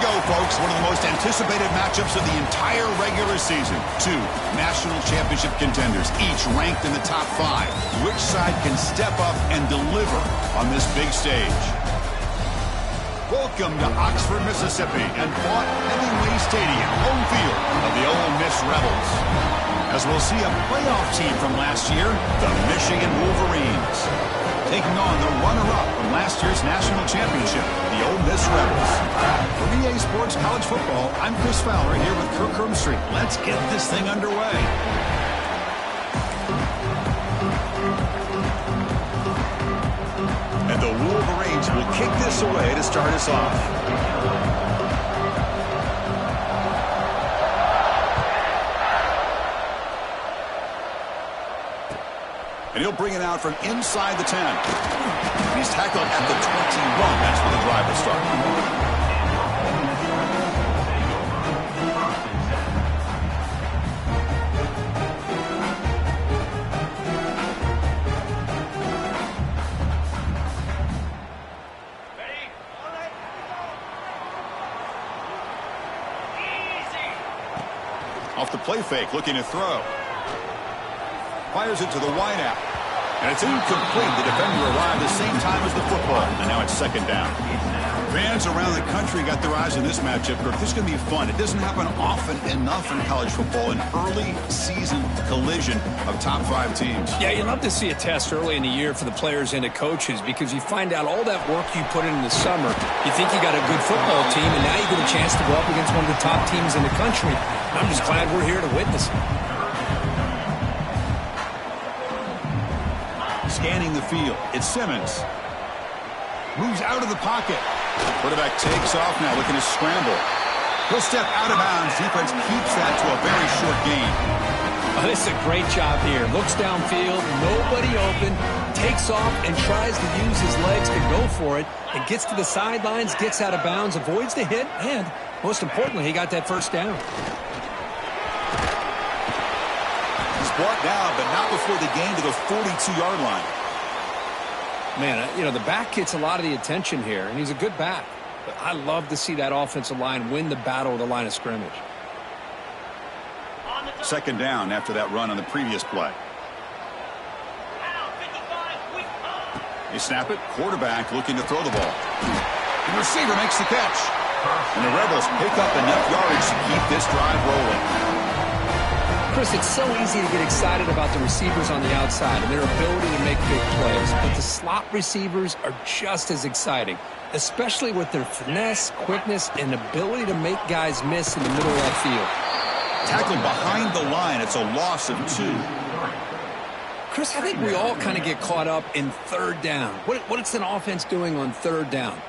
go, folks. One of the most anticipated matchups of the entire regular season. Two national championship contenders, each ranked in the top 5. Which side can step up and deliver on this big stage? Welcome to Oxford, Mississippi, and Fort Hemingway Stadium, home field of the Ole Miss Rebels. As we'll see a playoff team from last year, the Michigan Wolverines, taking on the runner-up from last year's national championship, the Ole Miss Rebels. For EA Sports College Football, I'm Chris Fowler here with Kirk Herbstreit. Let's get this thing underway. And the Wolverines will kick this away to start us off. And he'll bring it out from inside the 10. He's tackled at the 21. That's where the drive will start. Off the play fake, looking to throw. Fires it to the wideout. And it's incomplete. The defender arrived the same time as the football. And now it's second down. Fans around the country got their eyes on this matchup. This is going to be fun. It doesn't happen often enough in college football, an early season collision of top 5 teams. Yeah, you love to see a test early in the year for the players and the coaches because you find out all that work you put in the summer. You think you got a good football team, and now you get a chance to go up against one of the top teams in the country. I'm just glad we're here to witness it. Scanning the field, it's Simmons. Moves out of the pocket. Quarterback takes off now, looking to scramble. He'll step out of bounds. Defense keeps that to a very short gain. Oh, this is a great job here. Looks downfield, nobody open, takes off and tries to use his legs to go for it. And gets to the sidelines, gets out of bounds, avoids the hit, and most importantly, he got that first down. Brought down, but not before the gain to the 42-yard line. Man, you know, the back gets a lot of the attention here, and he's a good back. But I love to see that offensive line win the battle of the line of scrimmage. Second down after that run on the previous play. They snap it. Quarterback looking to throw the ball. The receiver makes the catch. And the Rebels pick up enough yardage to keep this drive rolling. Chris, it's so easy to get excited about the receivers on the outside and their ability to make big plays, but the slot receivers are just as exciting, especially with their finesse, quickness, and ability to make guys miss in the middle of that field. Tackled behind the line, it's a loss of 2. Chris, I think we all kind of get caught up in third down. What's an offense doing on third down?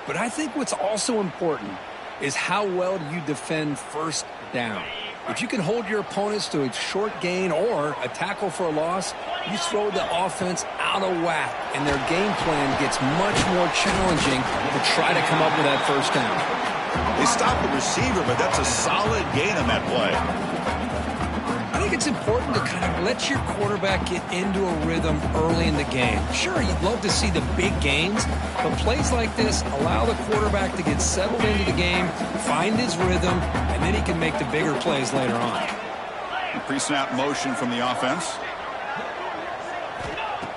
But I think what's also important is how well do you defend first down. If you can hold your opponents to a short gain or a tackle for a loss, you throw the offense out of whack, and their game plan gets much more challenging to try to come up with that first down. They stop the receiver, but that's a solid gain on that play. I think it's important to kind of let your quarterback get into a rhythm early in the game. Sure, you'd love to see the big gains, but plays like this allow the quarterback to get settled into the game, find his rhythm, and then he can make the bigger plays later on. Pre-snap motion from the offense.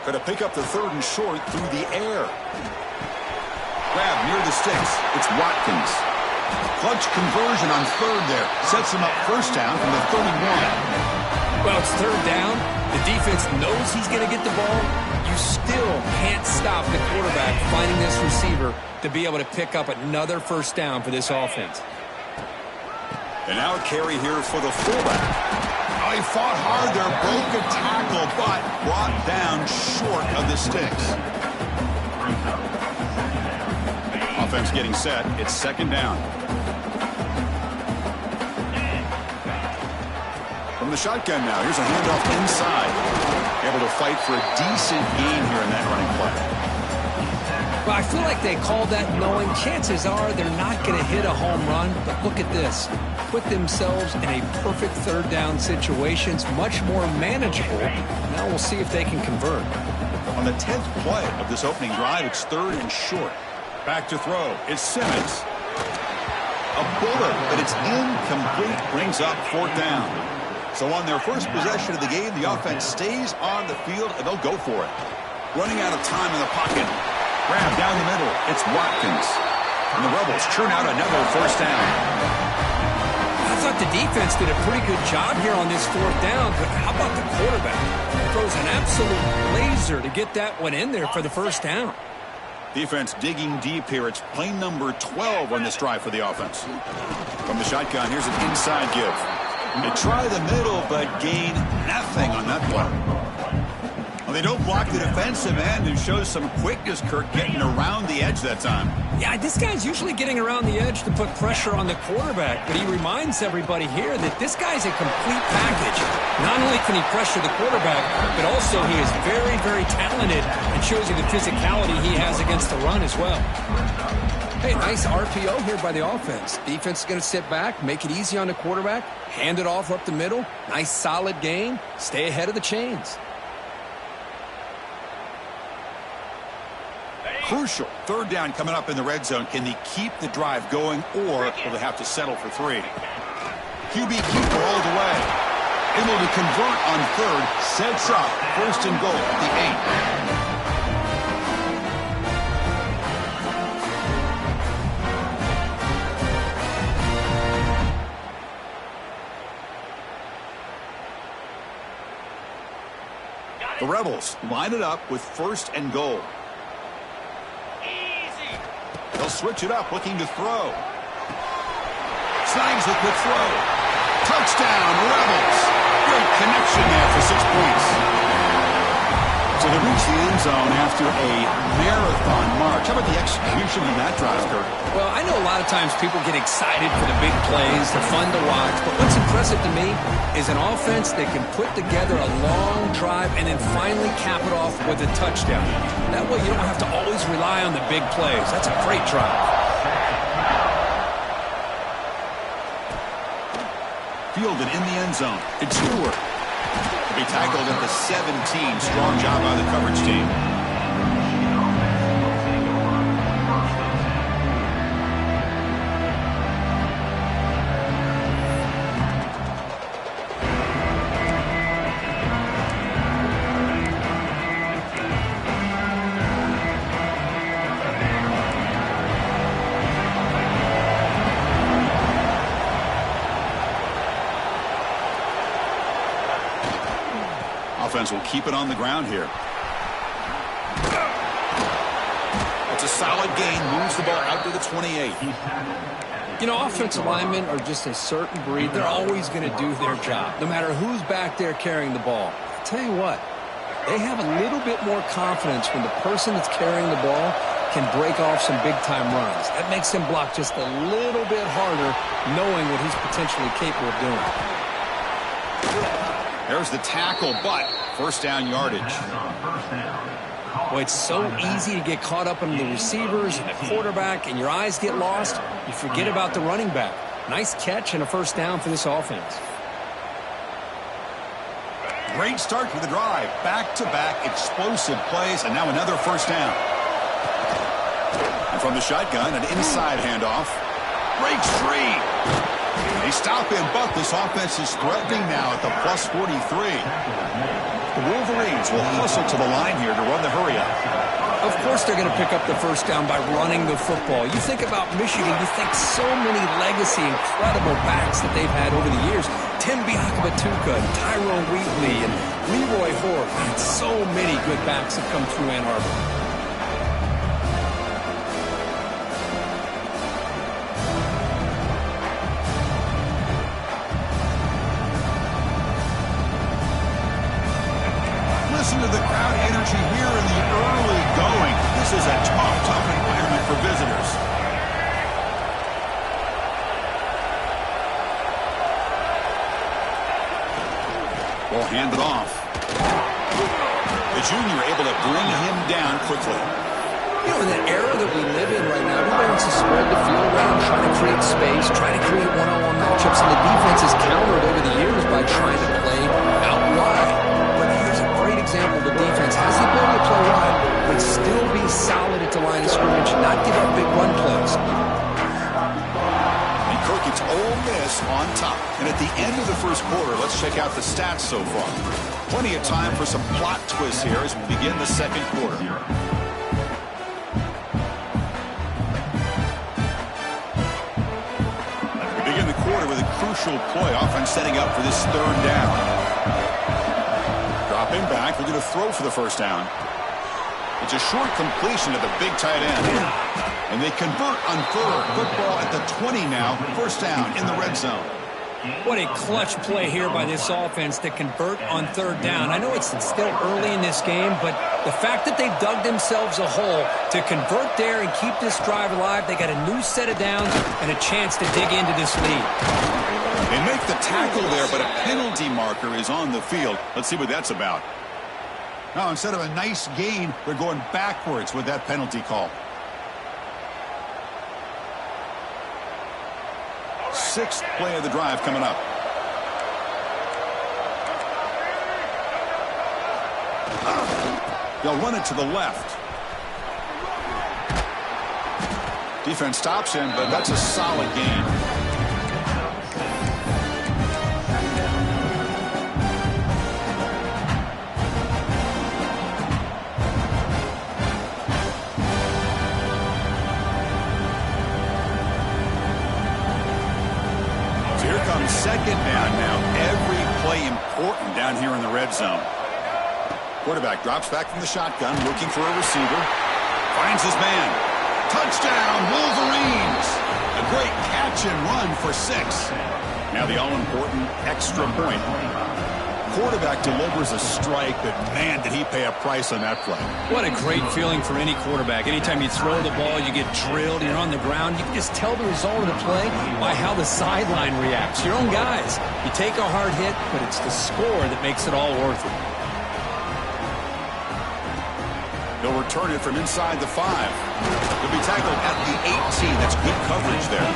Going to pick up the third and short through the air. Grab near the sticks. It's Watkins. Clutch conversion on third there. Sets him up first down from the 31. Well, it's third down. The defense knows he's going to get the ball. You still can't stop the quarterback finding this receiver to be able to pick up another first down for this offense. And now a carry here for the fullback. Oh, he fought hard there, broke a tackle, but brought down short of the sticks. Offense getting set. It's second down. From the shotgun now. Here's a handoff inside. Able to fight for a decent gain here in that running play. Well, I feel like they called that knowing chances are they're not going to hit a home run. But look at this. Put themselves in a perfect third down situation. It's much more manageable. Now we'll see if they can convert. On the 10th play of this opening drive, it's third and short. Back to throw. It's Simmons. A bullet, but it's incomplete. Brings up fourth down. So on their first possession of the game, the offense stays on the field, and they'll go for it. Running out of time in the pocket. Grab down the middle. It's Watkins. And the Rebels churn out another first down. I thought the defense did a pretty good job here on this fourth down, but how about the quarterback? Throws an absolute laser to get that one in there for the first down. Defense digging deep here. It's play number 12 on this drive for the offense. From the shotgun, here's an inside give. They try the middle, but gain nothing on that play. Well, they don't block the defensive end and shows some quickness, Kirk, getting around the edge that time. Yeah, this guy's usually getting around the edge to put pressure on the quarterback, but he reminds everybody here that this guy's a complete package. Not only can he pressure the quarterback, but also he is very, very talented and shows you the physicality he has against the run as well. Hey, nice RPO here by the offense. Defense is going to sit back, make it easy on the quarterback, hand it off up the middle. Nice, solid gain. Stay ahead of the chains. Crucial. Third down coming up in the red zone. Can they keep the drive going, or will they have to settle for 3? QB keeper all the way. Able to convert on third. Sets up first and goal at the 8. The Rebels line it up with first and goal. They'll switch it up, looking to throw. Snags the quick throw. Touchdown, Rebels. Good connection there for 6 points. So they reach the end zone after a marathon march. How about the execution on that drive, Kirk? Well, I know a lot of times people get excited for the big plays. They're fun to watch. But what's impressive to me is an offense that can put together a long drive and then finally cap it off with a touchdown. That way you don't have to always rely on the big plays. That's a great drive. Fielded in the end zone. It's Stewart. To be tackled at the 17. Strong job by the coverage team. Offense will keep it on the ground here. It's a solid gain. Moves the ball out to the 28. You know, offensive linemen are just a certain breed. They're always going to do their job, no matter who's back there carrying the ball. I'll tell you what, they have a little bit more confidence when the person that's carrying the ball can break off some big-time runs. That makes him block just a little bit harder, knowing what he's potentially capable of doing. There's the tackle, but first down yardage. Boy, it's so easy to get caught up in the receivers and the quarterback, and your eyes get lost. You forget about the running back. Nice catch and a first down for this offense. Great start to the drive. Back-to-back explosive plays, and now another first down. And from the shotgun, an inside handoff. Breaks free. They stop him, but this offense is threatening now at the plus 43. The Wolverines will hustle to the line here to run the hurry-up. Of course they're going to pick up the first down by running the football. You think about Michigan, you think so many legacy, incredible backs that they've had over the years. Tim Biakabatuka, Tyrone Wheatley, and Leroy Hort. And so many good backs have come through Ann Arbor. Listen to the crowd energy here in the early going. This is a tough environment for visitors. Ball handed off. The junior able to bring him down quickly. You know, in that era that we live in right now, everybody wants to spread the field around, try to create space, try to create one-on-one matchups, and the defense is countered over the years by trying to play out wide. But here's a great example. The defense has the ability to play wide, but still be solid at the line of scrimmage, not give up big run plays. The on top. And at the end of the first quarter, let's check out the stats so far. Plenty of time for some plot twists here as we begin the second quarter. We begin the quarter with a crucial play. Offense setting up for this third down. Dropping back, looking to throw for the first down. It's a short completion to the big tight end. And they convert on third. Football at the 20 now. First down in the red zone. What a clutch play here by this offense to convert on third down. I know it's still early in this game, but the fact that they've dug themselves a hole to convert there and keep this drive alive, they got a new set of downs and a chance to dig into this lead. They make the tackle there, but a penalty marker is on the field. Let's see what that's about. Now, instead of a nice gain, they're going backwards with that penalty call. Sixth play of the drive coming up. They'll run it to the left. Defense stops him, but that's a solid gain. Second down now. Every play important down here in the red zone. Quarterback drops back from the shotgun, looking for a receiver. Finds his man. Touchdown, Wolverines! A great catch and run for 6. Now the all-important extra point. Quarterback delivers a strike, but man, did he pay a price on that play. What a great feeling for any quarterback. Anytime you throw the ball, you get drilled, you're on the ground. You can just tell the result of the play by how the sideline reacts. Your own guys. You take a hard hit, but it's the score that makes it all worth it. They'll return it from inside the 5. They'll be tackled at the 18. That's good coverage there.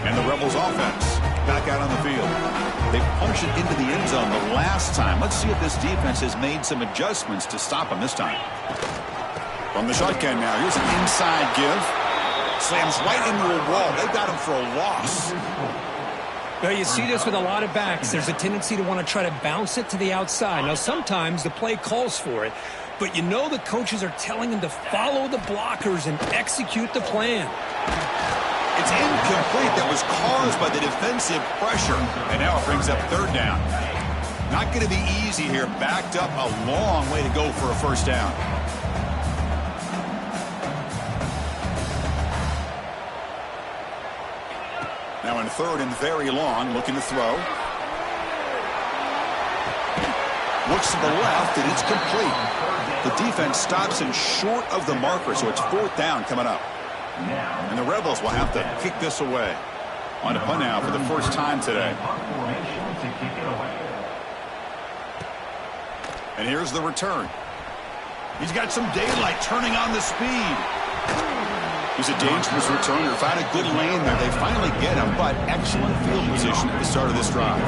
And the Rebels offense back out on the field. They punched it into the end zone the last time. Let's see if this defense has made some adjustments to stop them this time. From the shotgun now, here's an inside give. Slams right into a wall. They've got him for a loss. Well, you see this with a lot of backs. There's a tendency to want to try to bounce it to the outside. Now, sometimes the play calls for it, but you know the coaches are telling them to follow the blockers and execute the plan. It's incomplete. That was caused by the defensive pressure. And now it brings up third down. Not going to be easy here. Backed up a long way to go for a first down. Now in third and very long, looking to throw. Looks to the left, and it's complete. The defense stops him short of the marker, so it's fourth down coming up. And the Rebels will have to kick this away. On to punt now for the first time today. And here's the return. He's got some daylight turning on the speed. He's a dangerous returner. Found a good lane there. They finally get him, but excellent field position at the start of this drive.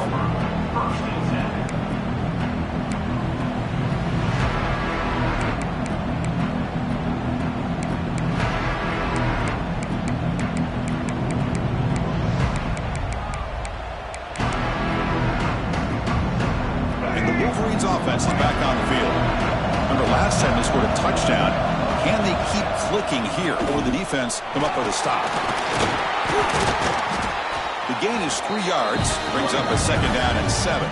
Wolverines offense is back on the field. Remember last time they scored a touchdown. Can they keep clicking here, or will the defense come up with a stop? The gain is 3 yards. Brings up a second down and 7.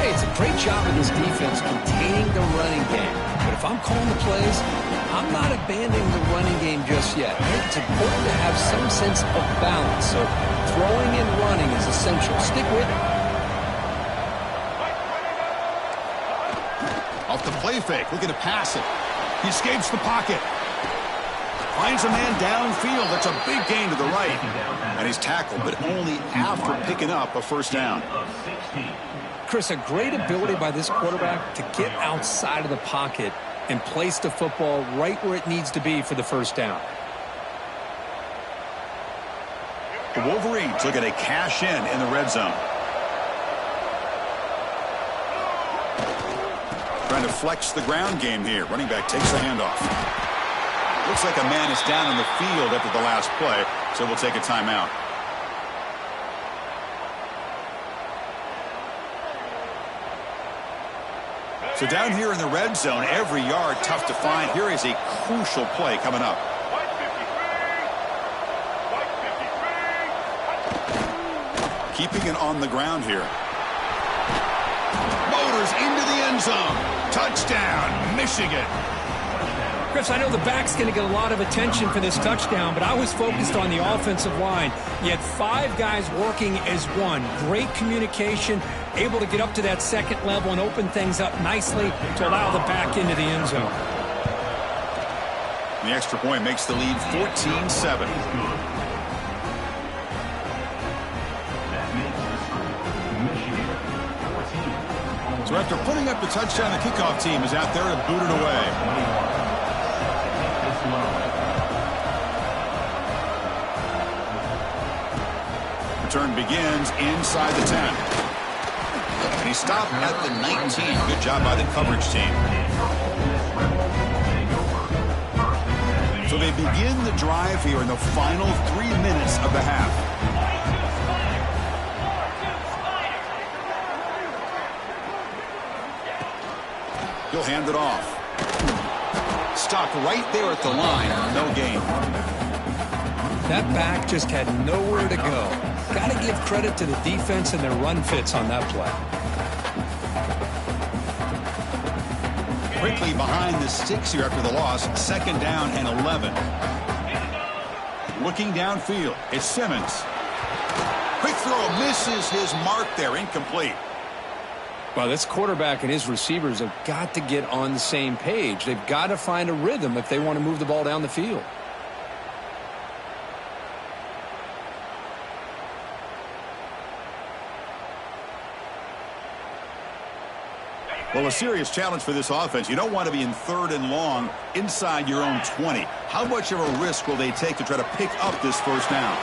Hey, it's a great job of this defense containing the running game. But if I'm calling the plays, I'm not abandoning the running game just yet. I think it's important to have some sense of balance. So throwing and running is essential. Stick with it. Off the play fake, looking to pass it. He escapes the pocket. Finds a man downfield. That's a big gain to the right. And he's tackled, but only after picking up a first down. Chris, a great ability by this quarterback to get outside of the pocket and place the football right where it needs to be for the first down. The Wolverines looking to cash in the red zone. Trying to flex the ground game here. Running back takes the handoff. Looks like a man is down on the field after the last play, so we'll take a timeout. So down here in the red zone, every yard tough to find. Here is a crucial play coming up. Keeping it on the ground here. Motors into the end zone. Touchdown, Michigan. Chris, I know the back's going to get a lot of attention for this touchdown, but I was focused on the offensive line. You had 5 guys working as one. Great communication, able to get up to that second level and open things up nicely to allow the back into the end zone. The extra point makes the lead 14-7. So after putting up the touchdown, the kickoff team is out there to boot it away. Return begins inside the 10. And he stopped at the 19. Good job by the coverage team. So they begin the drive here in the final 3 minutes of the half. He'll hand it off. Stopped right there at the line. No gain. That back just had nowhere to go. Got to give credit to the defense and their run fits on that play. Quickly behind the sticks here after the loss. 2nd down and 11. Looking downfield. It's Simmons. Quick throw misses his mark there. Incomplete. Well, this quarterback and his receivers have got to get on the same page. They've got to find a rhythm if they want to move the ball down the field. Well, a serious challenge for this offense. You don't want to be in 3rd and long inside your own 20. How much of a risk will they take to try to pick up this first down?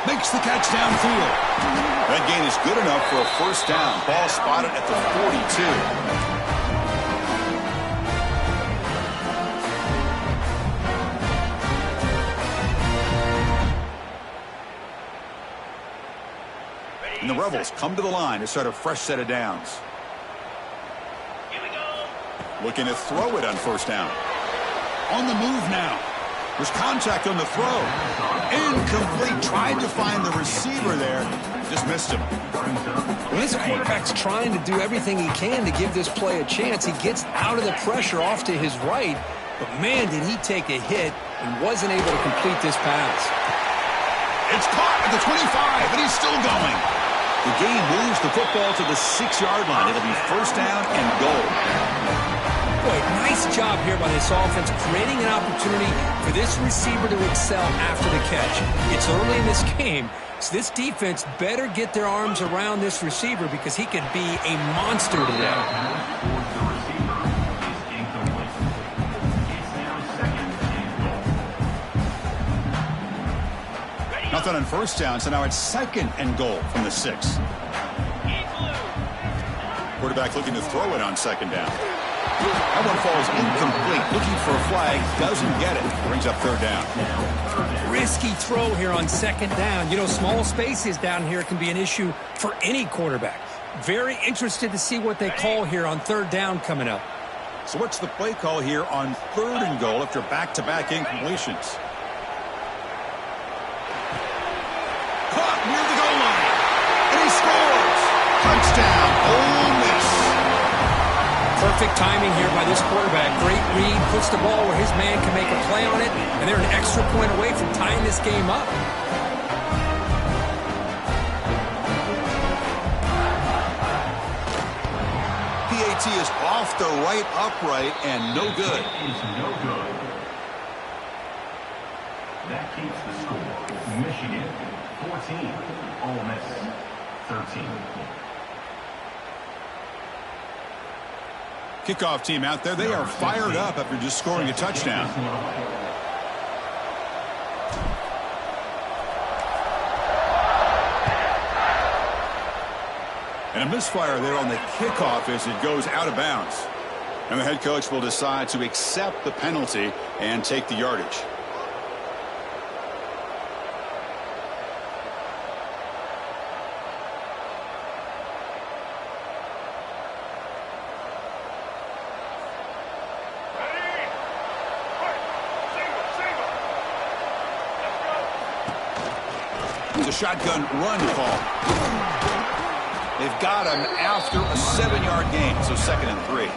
Makes the catch downfield. That gain is good enough for a first down. Ball spotted at the 42. And the Rebels come to the line to start a fresh set of downs. Looking to throw it on first down. On the move now. There's contact on the throw. Incomplete. Tried to find the receiver there. Just missed him. When this quarterback's trying to do everything he can to give this play a chance, he gets out of the pressure off to his right. But, man, did he take a hit and wasn't able to complete this pass. It's caught at the 25, and he's still going. The game moves the football to the 6-yard line. It'll be first down and goal. Boy, nice job here by this offense, creating an opportunity for this receiver to excel after the catch. It's early in this game, so this defense better get their arms around this receiver because he could be a monster today. Nothing on first down, so now it's 2nd and goal from the 6. Quarterback looking to throw it on 2nd down. That one falls incomplete. Looking for a flag. Doesn't get it. Brings up 3rd down. Risky throw here on 2nd down. You know, small spaces down here can be an issue for any quarterback. Very interested to see what they call here on 3rd down coming up. So what's the play call here on 3rd and goal after back-to-back incompletions? Caught near the goal line. And he scores. Touchdown, Ole Miss. Perfect timing here by this quarterback. Great read, puts the ball where his man can make a play on it, and they're an extra point away from tying this game up. PAT is off the right upright and no good. That keeps the score. Michigan 14, Ole Miss 13. Kickoff team out there. They are fired up after just scoring a touchdown. And a misfire there on the kickoff as it goes out of bounds. And the head coach will decide to accept the penalty and take the yardage. It's a shotgun run call. They've got him after a 7-yard gain, so 2nd and 3.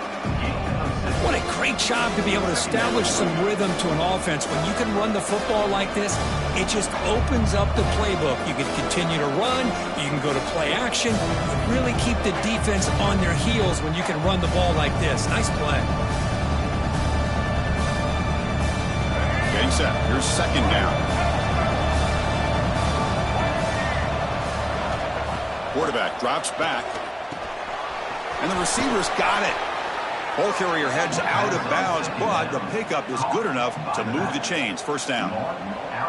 What a great job to be able to establish some rhythm to an offense. When you can run the football like this, it just opens up the playbook. You can continue to run. You can go to play action. You really keep the defense on their heels when you can run the ball like this. Nice play. Getting set. Here's 2nd down. Quarterback drops back. And the receiver's got it. Ball carrier heads out of bounds, but the pickup is good enough to move the chains. 1st down.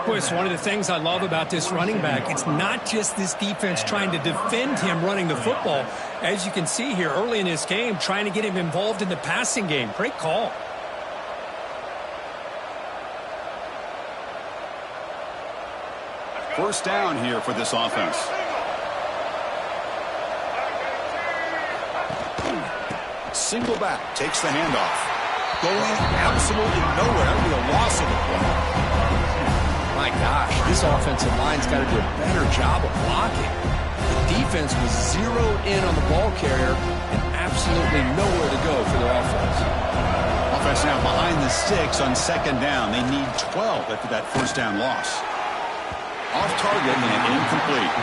Boy, it's one of the things I love about this running back. It's not just this defense trying to defend him running the football. As you can see here early in this game, trying to get him involved in the passing game. Great call. First down here for this offense. Single back, takes the handoff. Going absolutely nowhere with a loss of the play. My gosh, this offensive line's got to do a better job of blocking. The defense was zeroed in on the ball carrier and absolutely nowhere to go for their offense. Offense now behind the sticks on 2nd down. They need 12 after that 1st down loss. Off target and incomplete.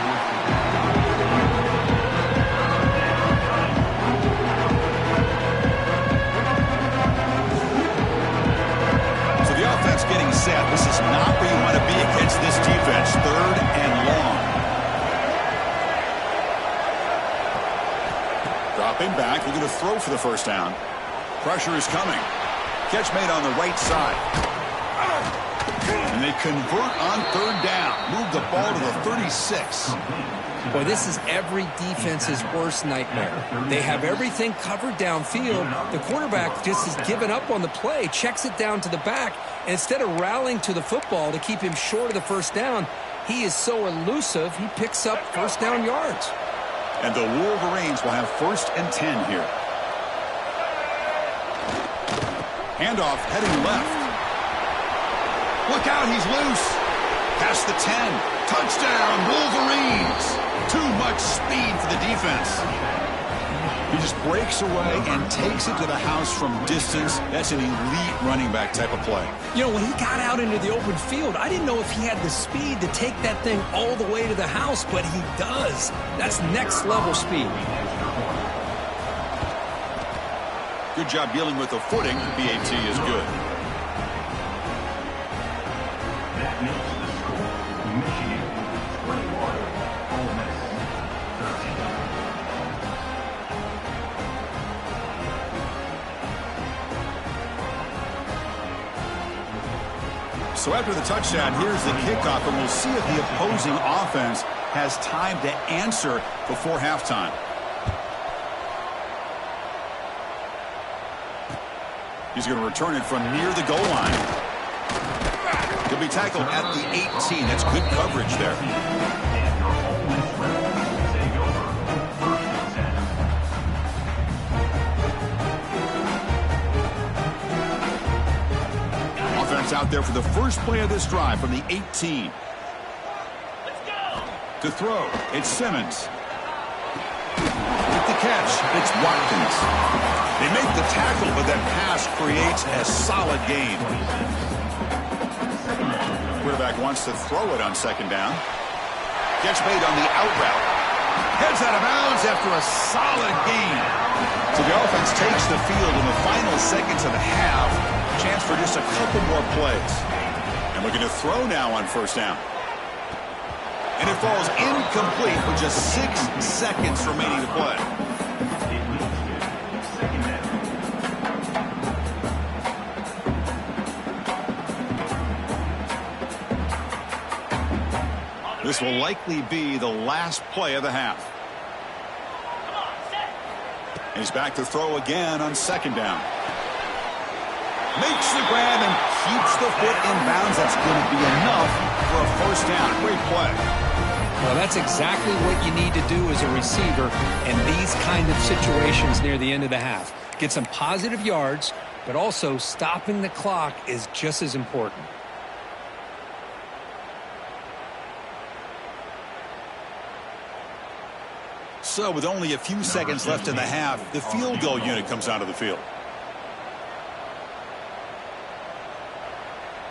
Getting set. This is not where you want to be against this defense. 3rd and long. Dropping back, looking to throw for the 1st down. Pressure is coming. Catch made on the right side. And they convert on 3rd down. Move the ball to the 36. Boy, this is every defense's worst nightmare. They have everything covered downfield. The quarterback just has given up on the play, checks it down to the back, and instead of rallying to the football to keep him short of the 1st down, he is so elusive, he picks up 1st down yards. And the Wolverines will have 1st and 10 here. Handoff heading left. Look out, he's loose. Past the 10. Touchdown, Wolverines. Too much speed for the defense. He just breaks away and takes it to the house from distance. That's an elite running back type of play. You know, when he got out into the open field, I didn't know if he had the speed to take that thing all the way to the house, but he does. That's next level speed. Good job dealing with the footing. BAT is good. That makes the score. Michigan 21, Ole Miss 13. So after the touchdown, here's the kickoff, and we'll see if the opposing offense has time to answer before halftime. He's going to return it from near the goal line. He'll be tackled at the 18. That's good coverage there. Offense out there for the first play of this drive from the 18. Let's go. To throw, it's Simmons. With the catch, it's Watkins. They make the tackle, but that pass creates a solid gain. Quarterback wants to throw it on 2nd down. Catch made on the out route. Heads out of bounds after a solid gain. So the offense takes the field in the final seconds of the half. Chance for just a couple more plays. And looking to throw now on 1st down. And it falls incomplete with just 6 seconds remaining to play. This will likely be the last play of the half. And he's back to throw again on second down. Makes the grab and keeps the foot in bounds. That's going to be enough for a first down. Great play. Well, that's exactly what you need to do as a receiver in these kind of situations near the end of the half. Get some positive yards, but also stopping the clock is just as important. So with only a few seconds left in the half, the field goal unit comes out of the field.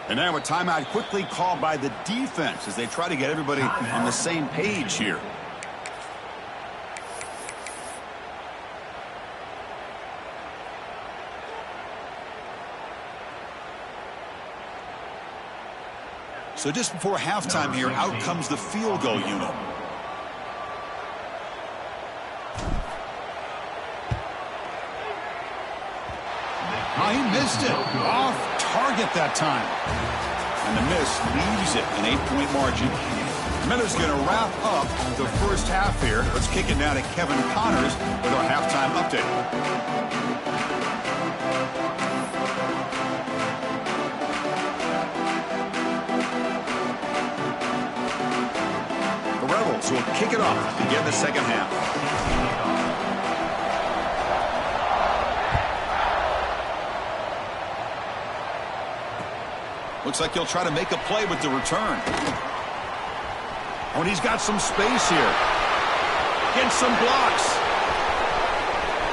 And now a timeout quickly called by the defense as they try to get everybody on the same page here. So just before halftime here, out comes the field goal unit. Oh, he missed it. Off target that time. And the miss leaves it an 8-point margin. Miller's going to wrap up the first half here. Let's kick it down to Kevin Connors with our halftime update. The Rebels will kick it off to begin the second half. Looks like he'll try to make a play with the return. Oh, and he's got some space here. Gets some blocks.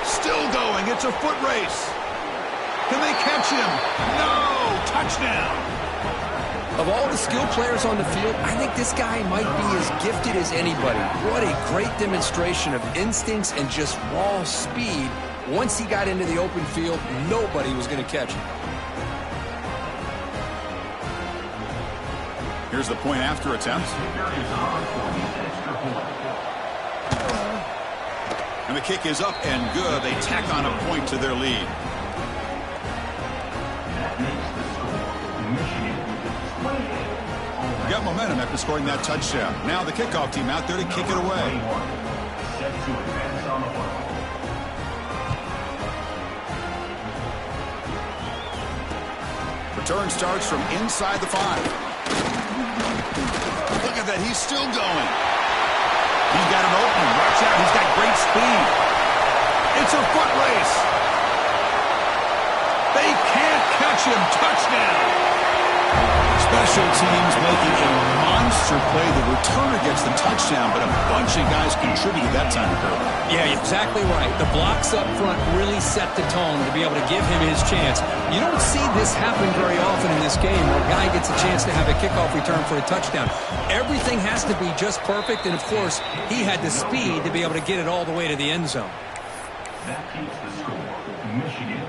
Still going. It's a foot race. Can they catch him? No! Touchdown! Of all the skilled players on the field, I think this guy might be as gifted as anybody. What a great demonstration of instincts and just raw speed. Once he got into the open field, nobody was going to catch him. Here's the point after attempt. And the kick is up and good. They tack on a point to their lead. Got momentum after scoring that touchdown. Now the kickoff team out there to kick it away. Return starts from inside the 5. Look at that. He's still going. He's got an opening. Watch out. He's got great speed. It's a foot race. They can't catch him. Touchdown. Special teams making a monster play. The returner gets the touchdown, but a bunch of guys contributed that time, Curly. Yeah, exactly right. The blocks up front really set the tone to be able to give him his chance. You don't see this happen very often in this game where a guy gets a chance to have a kickoff return for a touchdown. Everything has to be just perfect, and of course, he had the speed to be able to get it all the way to the end zone. That keeps the score. Michigan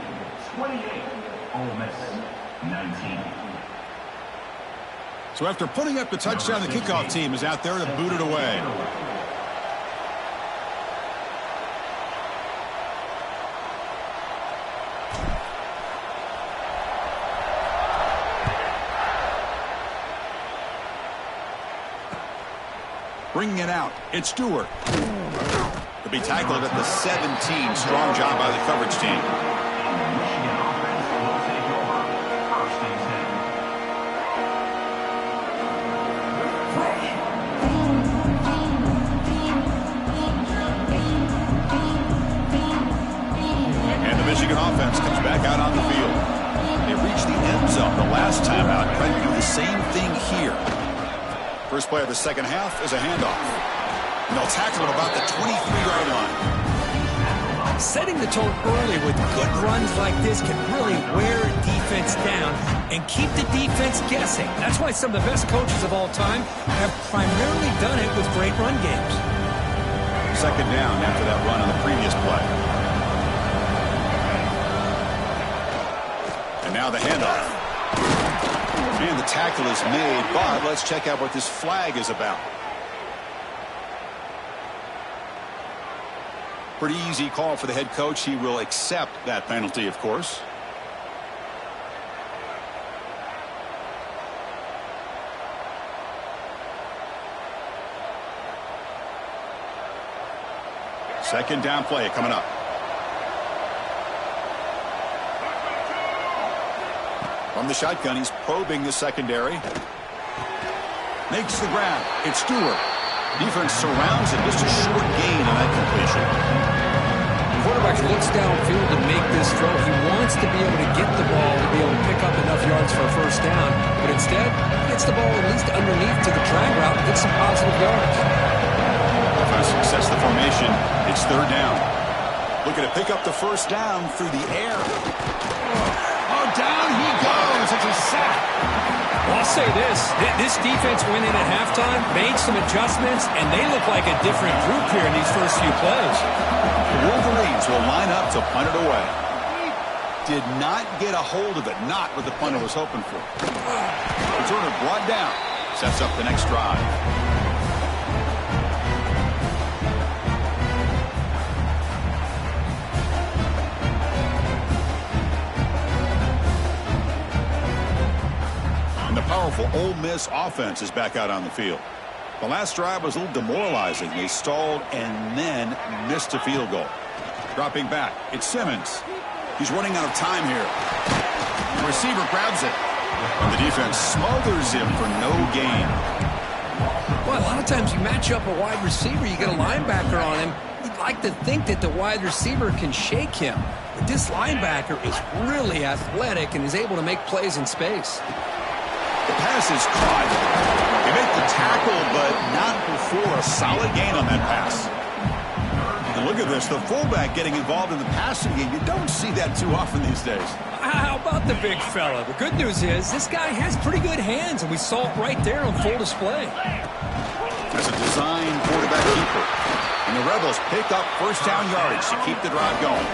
28, Ole Miss 19. So after putting up the touchdown, the kickoff team is out there to boot it away. Bringing it out, it's Stewart. To be tackled at the 17. Strong job by the coverage team. Michigan offense comes back out on the field. They reached the end zone the last time out, trying to do the same thing here. First play of the second half is a handoff. And they'll tackle him about the 23-yard line. Setting the tone early with good runs like this can really wear defense down and keep the defense guessing. That's why some of the best coaches of all time have primarily done it with great run games. Second down after that run on the previous play. And now the handoff. And the tackle is made, but let's check out what this flag is about. Pretty easy call for the head coach. He will accept that penalty, of course. Second down play coming up. From the shotgun, he's probing the secondary. Makes the grab. It's Stewart. Defense surrounds it. Just a short gain on that completion. The quarterback looks downfield to make this throw. He wants to be able to get the ball to be able to pick up enough yards for a first down. But instead, he gets the ball at least underneath to the drag route and gets some positive yards. Trying to success the formation. It's third down. Looking to pick up the first down through the air. Oh, down he goes. It's a sack. Well, I'll say this defense went in at halftime, made some adjustments, and they look like a different group here in these first few plays. The Wolverines will line up to punt it away. Did not get a hold of it, not what the punter was hoping for. Returner brought down, sets up the next drive. Powerful Ole Miss offense is back out on the field. The last drive was a little demoralizing. They stalled and then missed a field goal. Dropping back, it's Simmons. He's running out of time here. The receiver grabs it, and the defense smothers him for no gain. Well, a lot of times you match up a wide receiver, you get a linebacker on him. You'd like to think that the wide receiver can shake him. But this linebacker is really athletic and is able to make plays in space. The pass is caught. They make the tackle, but not before a solid gain on that pass. And look at this, the fullback getting involved in the passing game. You don't see that too often these days. How about the big fella? The good news is this guy has pretty good hands, and we saw it right there on full display. That's a design quarterback keeper. And the Rebels pick up first down yards to keep the drive going.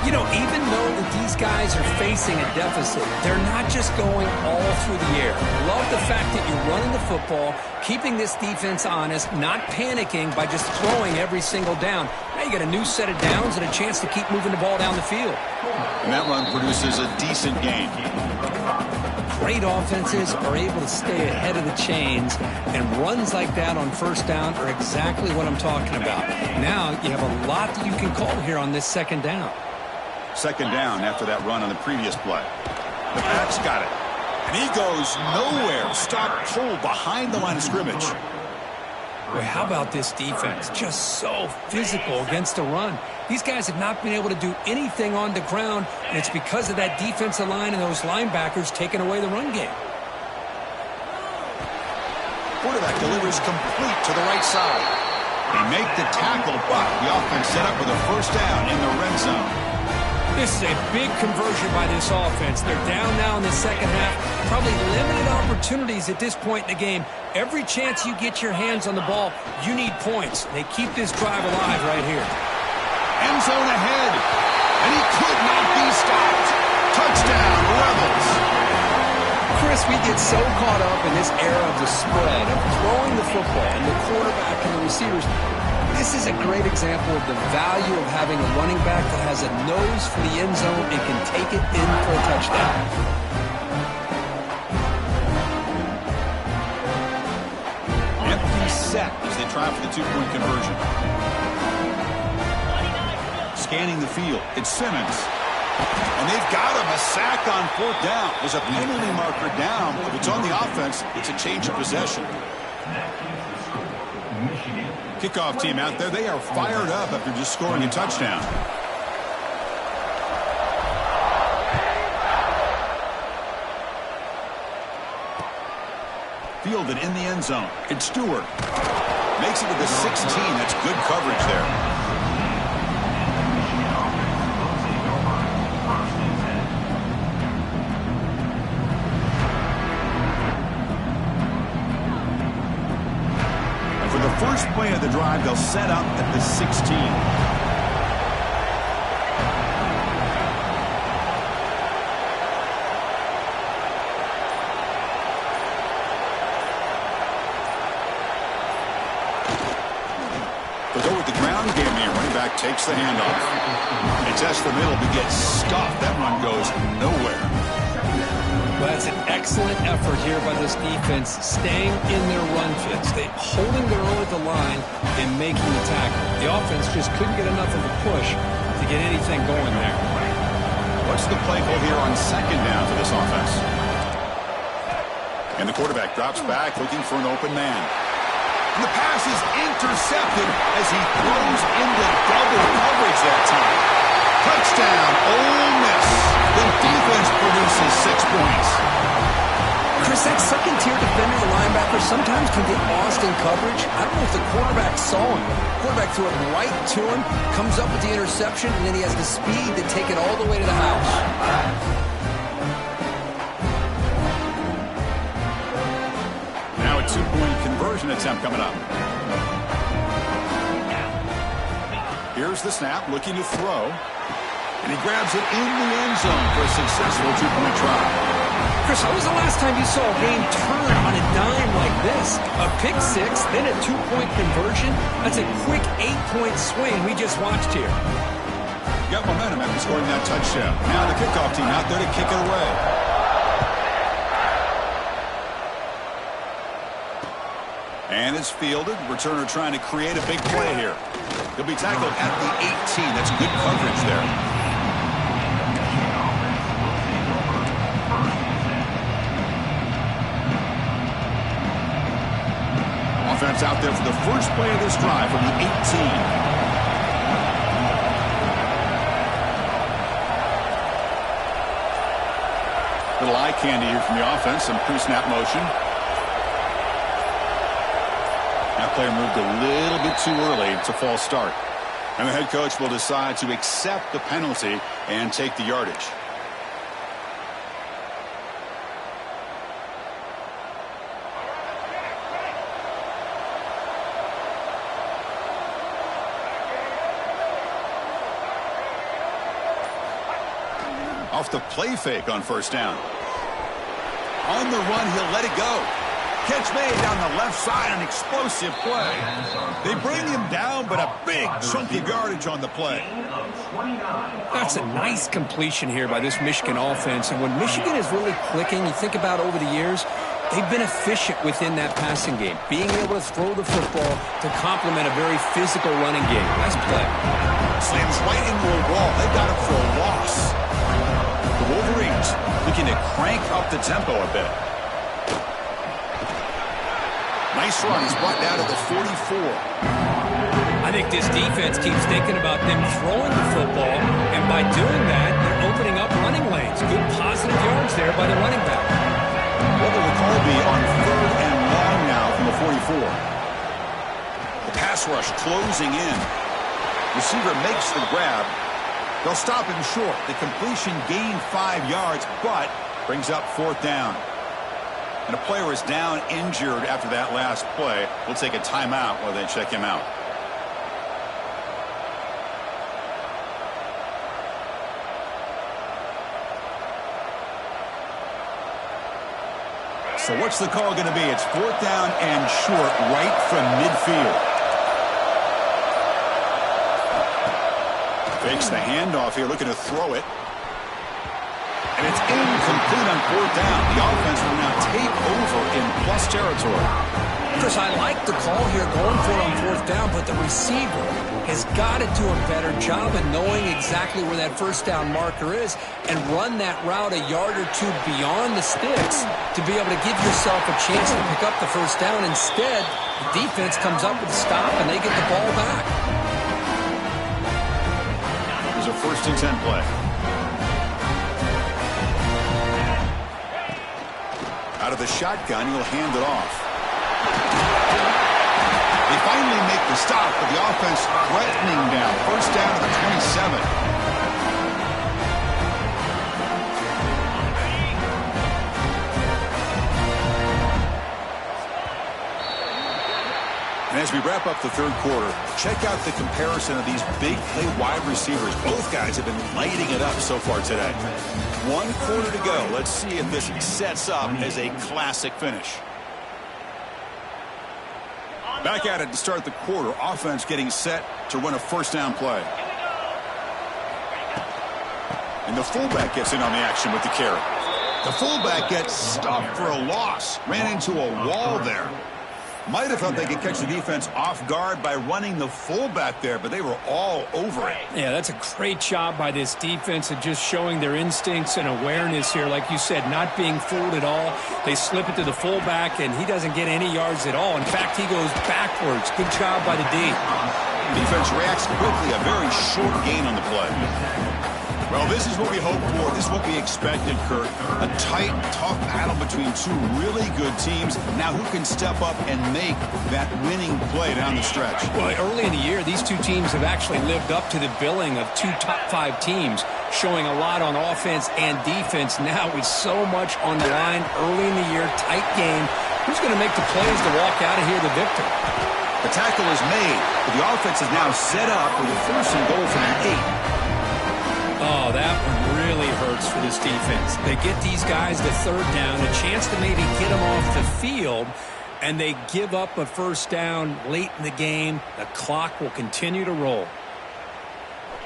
You know, even though that these guys are facing a deficit, they're not just going all through the air. Love the fact that you're running the football, keeping this defense honest, not panicking by just throwing every single down. Now you got a new set of downs and a chance to keep moving the ball down the field. And that run produces a decent gain. Great offenses are able to stay ahead of the chains, and runs like that on first down are exactly what I'm talking about. Now you have a lot that you can call here on this second down. Second down after that run on the previous play. The back's got it. And he goes nowhere. Stop pull behind the line of scrimmage. Well, how about this defense? Just so physical against the run. These guys have not been able to do anything on the ground, and it's because of that defensive line and those linebackers taking away the run game. Quarterback delivers complete to the right side. They make the tackle, but the offense set up with a first down in the red zone. This is a big conversion by this offense. They're down now in the second half. Probably limited opportunities at this point in the game. Every chance you get your hands on the ball, you need points. They keep this drive alive right here. End zone ahead. And he could not be stopped. Touchdown, Rebels. Chris, we get so caught up in this era of the spread, of throwing the football and the quarterback and the receivers. This is a great example of the value of having a running back that has a nose for the end zone and can take it in for a touchdown. Empty set as they try for the two-point conversion. Scanning the field, it's Simmons. And they've got him, a sack on fourth down. There's a penalty marker down. If it's on the offense, it's a change of possession. Kickoff team out there, they are fired up after just scoring a touchdown. Fielded in the end zone. It's Stewart. Makes it to the 16. That's good coverage there. First play of the drive, they'll set up at the 16. They'll go with the ground game here. Running back takes the handoff. It's S the middle to get stuffed. That run goes nowhere. Well, that's an excellent effort here by this defense, staying in their run fits. They holding their own at the line and making the tackle. The offense just couldn't get enough of a push to get anything going there. What's the play call here on second down for this offense? And the quarterback drops back looking for an open man. And the pass is intercepted as he throws into double coverage that time. Touchdown, Ole Miss. The defense produces 6 points. Chris, that second-tier defender, the linebacker, sometimes can get lost in coverage. I don't know if the quarterback saw him. The quarterback threw it right to him, comes up with the interception, and then he has the speed to take it all the way to the house. Now a 2-point conversion attempt coming up. Here's the snap, looking to throw. And he grabs it in the end zone for a successful 2-point try. Chris, when was the last time you saw a game turn on a dime like this? A pick six, then a 2-point conversion? That's a quick 8-point swing we just watched here. Got momentum after scoring that touchdown. Now the kickoff team out there to kick it away. And it's fielded. Returner trying to create a big play here. He'll be tackled at the 18. That's good coverage there. Offense out there for the first play of this drive from the 18. Little eye candy here from the offense. Some pre-snap motion. That player moved a little bit too early. It's a false start. And the head coach will decide to accept the penalty and take the yardage. Off the play fake on first down. On the run, he'll let it go. Catch made down the left side, an explosive play. They bring him down, but a big chunk of yardage on the play. That's a nice completion here by this Michigan offense. And when Michigan is really clicking, you think about over the years, they've been efficient within that passing game, being able to throw the football to complement a very physical running game. Nice play. Slams right into a wall. They got him for a loss. The Wolverines looking to crank up the tempo a bit. Nice run. He's brought down to the 44. I think this defense keeps thinking about them throwing the football, and by doing that, they're opening up running lanes. Good positive yards there by the running back. What will the call be on 3rd and long now from the 44? The pass rush closing in. Receiver makes the grab. They'll stop him short. The completion gained 5 yards, but brings up 4th down. And a player is down injured after that last play. We'll take a timeout while they check him out. So what's the call going to be? It's 4th down and short right from midfield. Fakes the handoff here, looking to throw it. And it's incomplete on 4th down. The offense will now take over in plus territory. Chris, I like the call here going for it on 4th down, but the receiver has got to do a better job of knowing exactly where that first down marker is and run that route a yard or two beyond the sticks to be able to give yourself a chance to pick up the first down. Instead, the defense comes up with a stop and they get the ball back. There's a 1st and 10 play. Out of the shotgun, he'll hand it off. They finally make the stop, but the offense threatening down. 1st down to the 27. And as we wrap up the 3rd quarter, check out the comparison of these big play wide receivers. Both guys have been lighting it up so far today. 1 quarter to go. Let's see if this sets up as a classic finish. Back at it to start the quarter. Offense getting set to run a 1st down play. And the fullback gets in on the action with the carry. The fullback gets stuffed for a loss. Ran into a wall there. Might have thought they could catch the defense off guard by running the fullback there, but they were all over it. Yeah, that's a great job by this defense of just showing their instincts and awareness here. Like you said, not being fooled at all. They slip it to the fullback, and he doesn't get any yards at all. In fact, he goes backwards. Good job by the D. Defense reacts quickly. A very short gain on the play. Well, this is what we hoped for. This is what we expected, Kurt. A tight, tough battle between two really good teams. Now, who can step up and make that winning play down the stretch? Well, early in the year, these two teams have actually lived up to the billing of two top-5 teams, showing a lot on offense and defense. Now, with so much on the line early in the year, tight game, who's going to make the plays to walk out of here the victor? The tackle is made, but the offense is now set up with a first and goal from the 8. Oh, that one really hurts for this defense. They get these guys to third down, a chance to maybe get them off the field, and they give up a first down late in the game. The clock will continue to roll.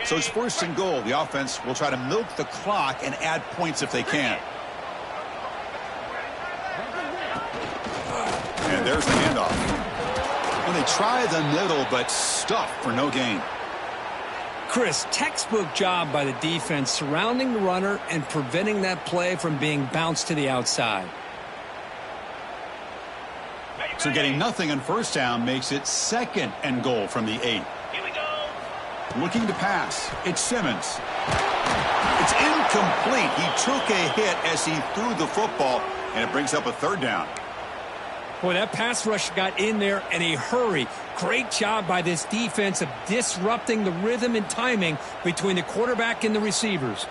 So it's first and goal. The offense will try to milk the clock and add points if they can. And there's the handoff. And they try the middle, but stuffed for no gain. Chris, textbook job by the defense surrounding the runner and preventing that play from being bounced to the outside. So getting nothing on first down makes it second and goal from the 8. Here we go. Looking to pass. It's Simmons. It's incomplete. He took a hit as he threw the football, and it brings up a third down. Boy, that pass rush got in there in a hurry. Great job by this defense of disrupting the rhythm and timing between the quarterback and the receivers.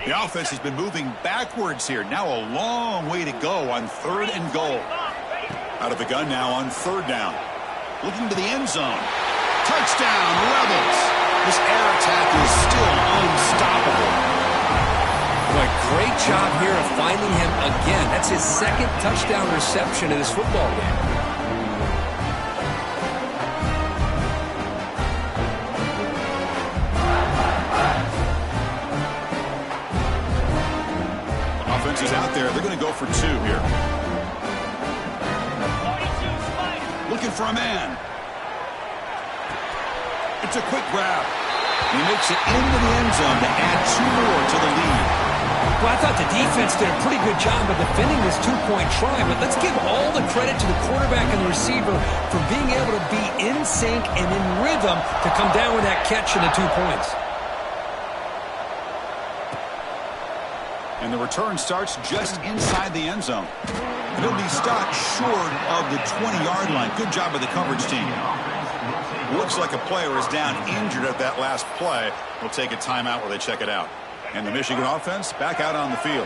The offense has been moving backwards here. Now a long way to go on third and goal. Out of the gun now on third down. Looking to the end zone. Touchdown, Rebels. This air attack is still unstoppable. Boy, great job here of finding him again. That's his second touchdown reception in this football game. Offense is out there. They're going to go for 2 here. Looking for a man. It's a quick grab. He makes it into the end zone to add 2 more to the lead. Well, I thought the defense did a pretty good job of defending this 2-point try, but let's give all the credit to the quarterback and the receiver for being able to be in sync and in rhythm to come down with that catch and the 2 points. And the return starts just inside the end zone. And it'll be stopped short of the 20-yard line. Good job by the coverage team. Looks like a player is down injured at that last play. We'll take a timeout while they check it out. And the Michigan offense back out on the field.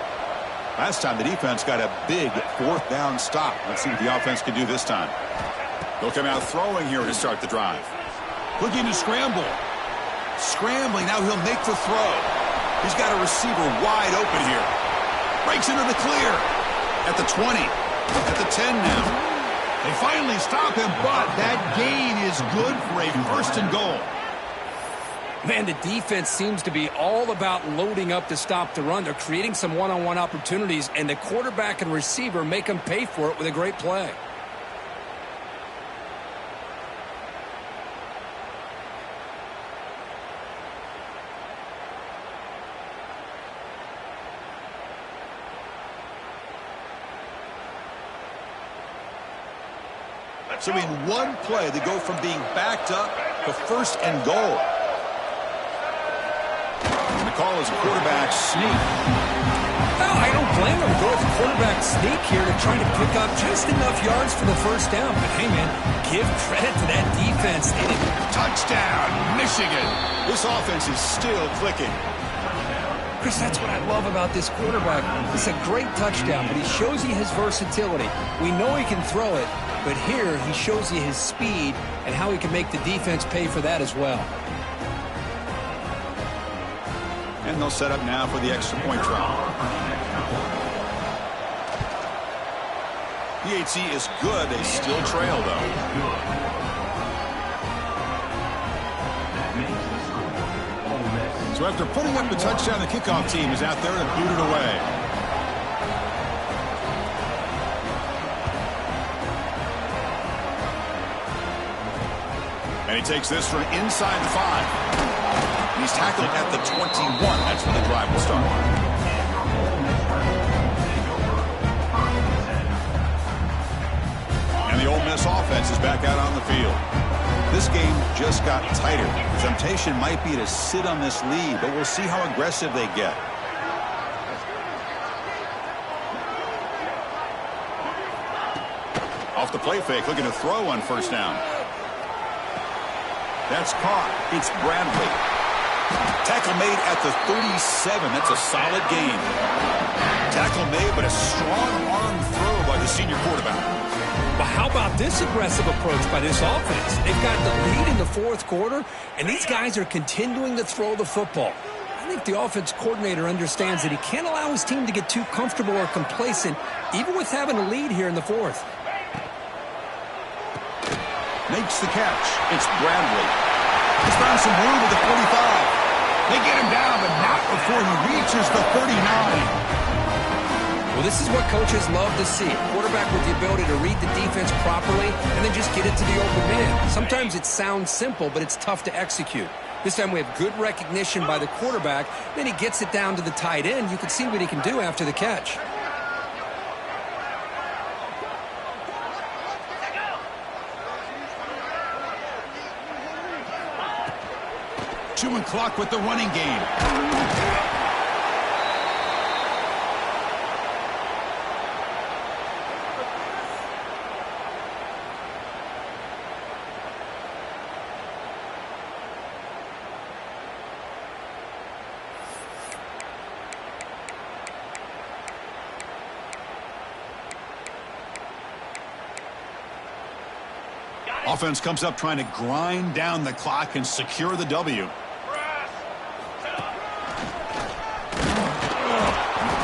Last time the defense got a big 4th down stop. Let's see what the offense can do this time. They'll come out throwing here to start the drive. Looking to scramble. Scrambling. Now he'll make the throw. He's got a receiver wide open here. Breaks into the clear. At the 20. At the 10 now. They finally stop him, but that gain is good for a first and goal. Man, the defense seems to be all about loading up to stop the run. They're creating some one-on-one opportunities, and the quarterback and receiver make them pay for it with a great play. So in one play, they go from being backed up to first and goal. And the call is a quarterback sneak. No, I don't blame them to go with the quarterback sneak here to try to pick up just enough yards for the first down. But hey, man, give credit to that defense. Touchdown, Michigan. This offense is still clicking. Chris, that's what I love about this quarterback. It's a great touchdown, but he shows you his versatility. We know he can throw it, but here he shows you his speed and how he can make the defense pay for that as well. And they'll set up now for the extra point try. PHC is good. They still trail, though. So after putting up the touchdown, the kickoff team is out there to boot it away. takes this from inside the 5. He's tackled at the 21. That's where the drive will start. And the Ole Miss offense is back out on the field. This game just got tighter. The temptation might be to sit on this lead, but we'll see how aggressive they get. Off the play fake, looking to throw on first down. That's caught. It's Bradley. Tackle made at the 37. That's a solid gain. Tackle made, but a strong arm throw by the senior quarterback. But how about this aggressive approach by this offense? They've got the lead in the fourth quarter, and these guys are continuing to throw the football. I think the offense coordinator understands that he can't allow his team to get too comfortable or complacent, even with having a lead here in the fourth. Makes the catch. It's Bradley. He's found some room at the 45. They get him down, but not before he reaches the 39. Well, this is what coaches love to see. A quarterback with the ability to read the defense properly and then just get it to the open man. Sometimes it sounds simple, but it's tough to execute. This time we have good recognition by the quarterback. Then he gets it down to the tight end. You can see what he can do after the catch. Chewing clock with the running game. Offense comes up trying to grind down the clock and secure the W.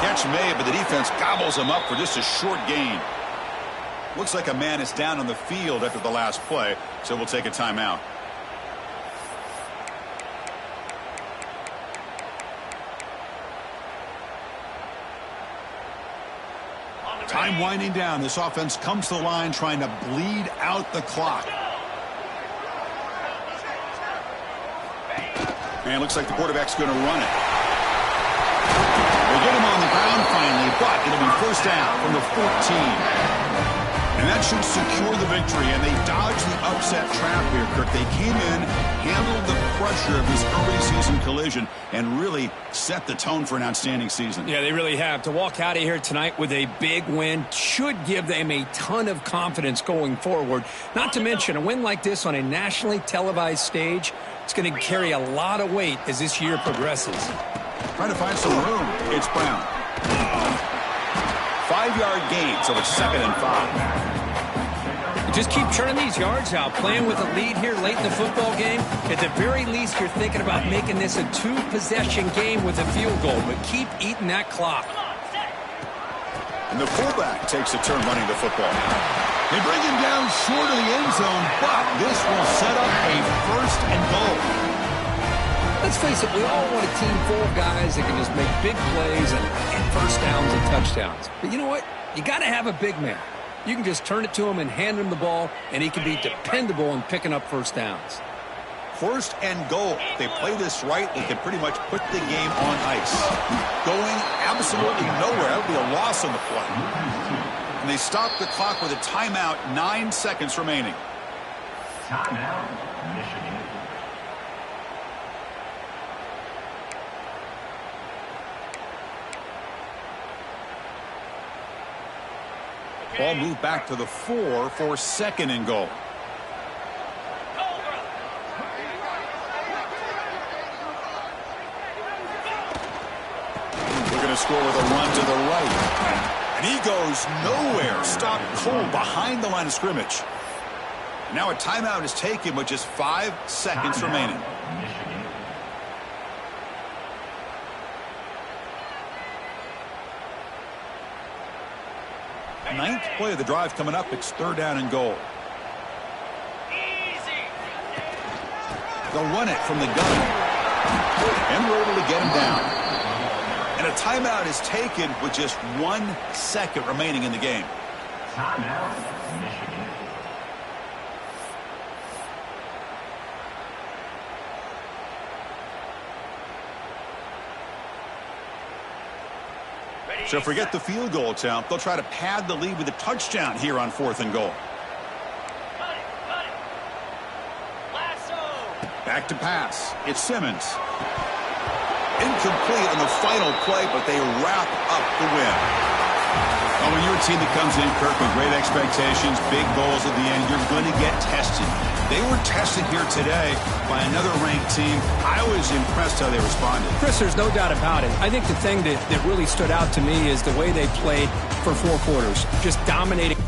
Catch made, but the defense gobbles him up for just a short gain. Looks like a man is down on the field after the last play, so we'll take a timeout. Time winding down. This offense comes to the line trying to bleed out the clock. And it looks like the quarterback's going to run it. They get him on the ground finally, but it'll be first down from the 14. And that should secure the victory, and they dodged the upset trap here, Kirk. They came in, handled the pressure of this early season collision, and really set the tone for an outstanding season. Yeah, they really have. To walk out of here tonight with a big win should give them a ton of confidence going forward. Not to mention, a win like this on a nationally televised stage, it's going to carry a lot of weight as this year progresses. Trying to find some room. It's Brown. 5-yard gain, so it's 2nd and 5. Just keep churning these yards out. Playing with a lead here late in the football game, at the very least you're thinking about making this a 2-possession game with a field goal, but keep eating that clock. And the fullback takes a turn running the football. They bring him down short of the end zone, but this will set up a 1st and goal. Let's face it, we all want a team full of guys that can just make big plays and get first downs and touchdowns. But you know what? You got to have a big man. You can just turn it to him and hand him the ball, and he can be dependable in picking up first downs. 1st and goal. If they play this right, they can pretty much put the game on ice. Going absolutely nowhere. That would be a loss on the play. And they stop the clock with a timeout, 9 seconds remaining. Timeout, Michigan. Ball moved back to the 4 for 2nd and goal. We're going to score with a run to the right. And he goes nowhere. Stopped cold behind the line of scrimmage. Now a timeout is taken with just 5 seconds remaining. Ninth play of the drive coming up. It's 3rd down and goal. They'll run it from the gun. And we're able to get him down. And a timeout is taken with just 1 second remaining in the game. Timeout, Michigan. So forget the field goal attempt. They'll try to pad the lead with a touchdown here on 4th and goal. Back to pass. It's Simmons. Incomplete on the final play, but they wrap up the win. Well, when you're a team that comes in, Kirk, with great expectations, big goals at the end, you're going to get tested. They were tested here today by another ranked team. I was impressed how they responded. Chris, there's no doubt about it. I think the thing that really stood out to me is the way they played for 4 quarters, just dominating.